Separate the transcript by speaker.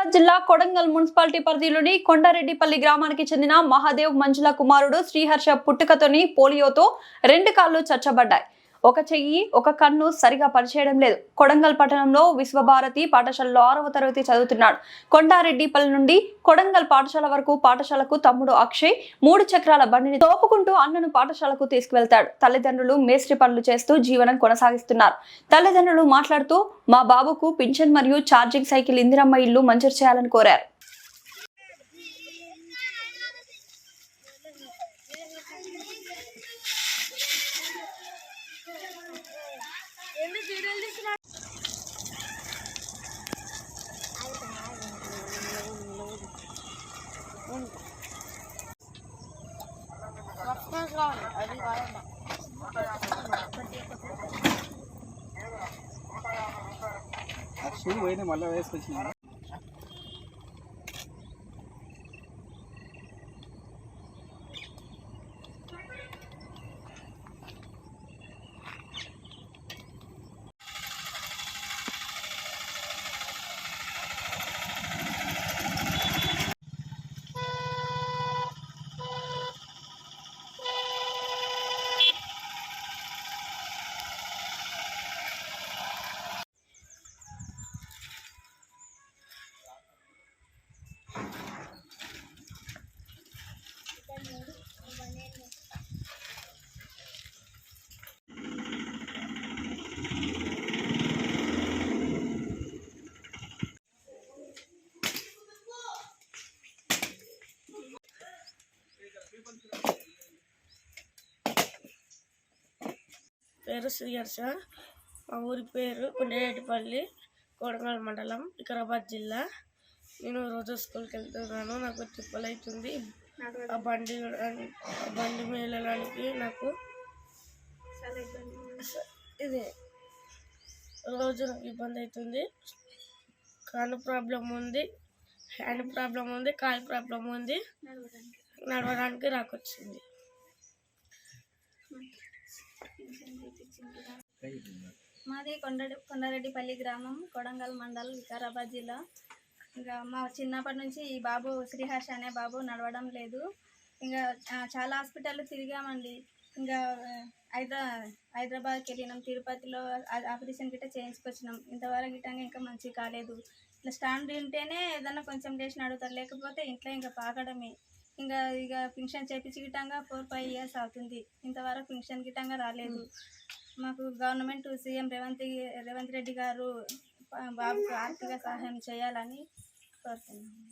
Speaker 1: వికారాబాద్ జిల్లా కొడంగల్ మున్సిపాలిటీ పరిధిలోని కొండారెడ్డిపల్లి గ్రామానికి చెందిన మహాదేవ్ మంజుల కుమారుడు శ్రీహర్ష పుట్టుకతోని పోలియోతో 2 కాళ్ళు చచ్చబడ్డాయి. ఒక చెయ్యి ఒక కన్ను సరిగా పనిచేయడం లేదు. కొడంగల్ పట్టణంలో విశ్వభారతి పాఠశాలలో 6వ తరగతి చదువుతున్నాడు. కొండారెడ్డిపల్లి నుండి కొడంగల్ పాఠశాల వరకు పాఠశాలకు తమ్ముడు అక్షయ్ 3 చక్రాల బండిని తోపుకుంటూ అన్నను పాఠశాలకు తీసుకువెళ్తాడు. తల్లిదండ్రులు మేస్త్రి పనులు చేస్తూ జీవనం కొనసాగిస్తున్నారు. తల్లిదండ్రులు మాట్లాడుతూ మా బాబుకు పింఛన్ మరియు ఛార్జింగ్ సైకిల్ ఇందిరమ్మ ఇల్లు మంజూరు చేయాలని కోరారు.
Speaker 2: అక్షయ్ పోయిన మళ్ళీ వేసుకొచ్చిన
Speaker 3: పేరు శ్రీహర్ష. మా ఊరి పేరు కొండారెడ్డిపల్లి, కొడంగల్ మండలం, వికారాబాద్ జిల్లా. నేను రోజు స్కూల్కి వెళ్తున్నాను. నాకు ట్రిప్పులు అవుతుంది. ఆ బండి మీద వెళ్ళడానికి నాకు రోజు నాకు ఇబ్బంది అవుతుంది. కాలు ప్రాబ్లం ఉంది, హ్యాండ్ ప్రాబ్లం ఉంది, కాలు ప్రాబ్లం ఉంది, నడవడానికి రాకొచ్చింది.
Speaker 4: మాది కొండారెడ్డిపల్లి గ్రామం, కొడంగల్ మండల్, వికారాబాద్ జిల్లా. ఇంకా మా చిన్నప్పటి నుంచి ఈ బాబు శ్రీహర్ష అనే బాబు నడవడం లేదు. ఇంకా చాలా హాస్పిటల్ తిరిగామండి. ఇంకా హైదరాబాద్కి వెళ్ళినాం, తిరుపతిలో ఆపరేషన్ గిట్ట చేయించుకొచ్చినాం. ఇంతవరకు గిట్టంగా ఇంకా మంచి కాలేదు. ఇట్లా స్టాండ్ ఉంటేనే ఏదన్నా కొంచెం చేసి నడుగుతారు, లేకపోతే ఇంట్లో ఇంకా పాకడమే. ఇక పింఛన్ చేపించి గిట్టంగా 4-5 years అవుతుంది. ఇంతవరకు పింఛన్ గిట్టంగా రాలేదు. మాకు గవర్నమెంట్ సీఎం రేవంత్ రెడ్డి గారు బాబుకు ఆర్థిక సహాయం చేయాలని కోరుతున్నాము.